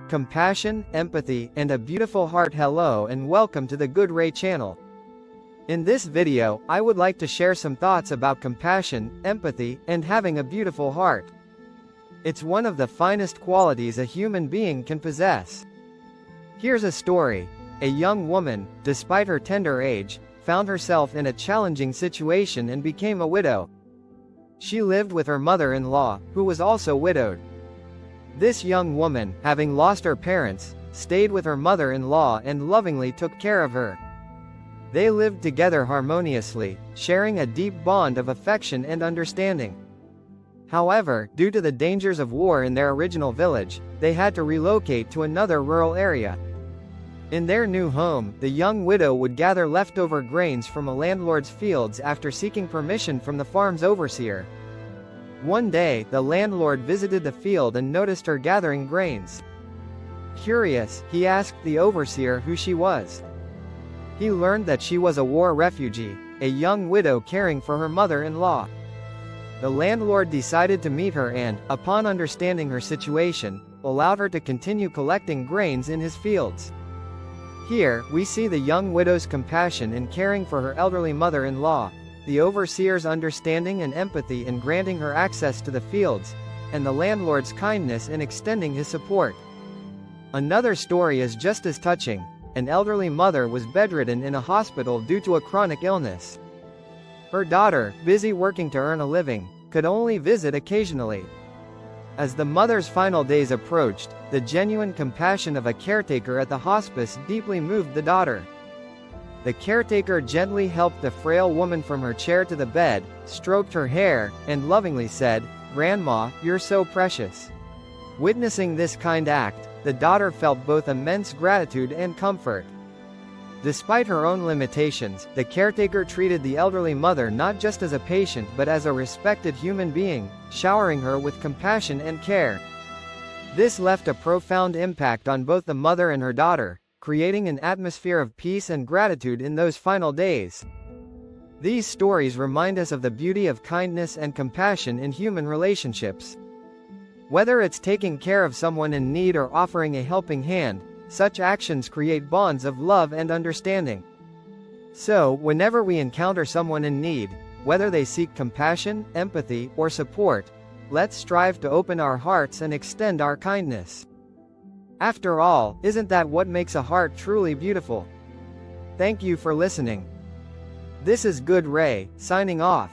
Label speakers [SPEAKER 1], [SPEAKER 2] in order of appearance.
[SPEAKER 1] compassion, empathy, and a beautiful heart. Hello and welcome to the Good Ray channel. In this video, I would like to share some thoughts about compassion, empathy, and having a beautiful heart. It's one of the finest qualities a human being can possess. Here's a story. A young woman, despite her tender age, found herself in a challenging situation and became a widow. She lived with her mother-in-law, who was also widowed. This young woman, having lost her parents, stayed with her mother-in-law and lovingly took care of her. They lived together harmoniously, sharing a deep bond of affection and understanding. However, due to the dangers of war in their original village, they had to relocate to another rural area. In their new home, the young widow would gather leftover grains from a landlord's fields after seeking permission from the farm's overseer. One day, the landlord visited the field and noticed her gathering grains. Curious, he asked the overseer who she was. He learned that she was a war refugee, a young widow caring for her mother-in-law. The landlord decided to meet her and, upon understanding her situation, allowed her to continue collecting grains in his fields. Here, we see the young widow's compassion in caring for her elderly mother-in-law, the overseer's understanding and empathy in granting her access to the fields, and the landlord's kindness in extending his support. Another story is just as touching. An elderly mother was bedridden in a hospital due to a chronic illness. Her daughter, busy working to earn a living, could only visit occasionally. As the mother's final days approached, the genuine compassion of a caretaker at the hospice deeply moved the daughter. The caretaker gently helped the frail woman from her chair to the bed, stroked her hair, and lovingly said, "Grandma, you're so precious." Witnessing this kind act, the daughter felt both immense gratitude and comfort. Despite her own limitations, the caretaker treated the elderly mother not just as a patient but as a respected human being, showering her with compassion and care. This left a profound impact on both the mother and her daughter, creating an atmosphere of peace and gratitude in those final days. These stories remind us of the beauty of kindness and compassion in human relationships. Whether it's taking care of someone in need or offering a helping hand, such actions create bonds of love and understanding. So, whenever we encounter someone in need, whether they seek compassion, empathy, or support, let's strive to open our hearts and extend our kindness. After all, isn't that what makes a heart truly beautiful? Thank you for listening. This is Good Ray, signing off.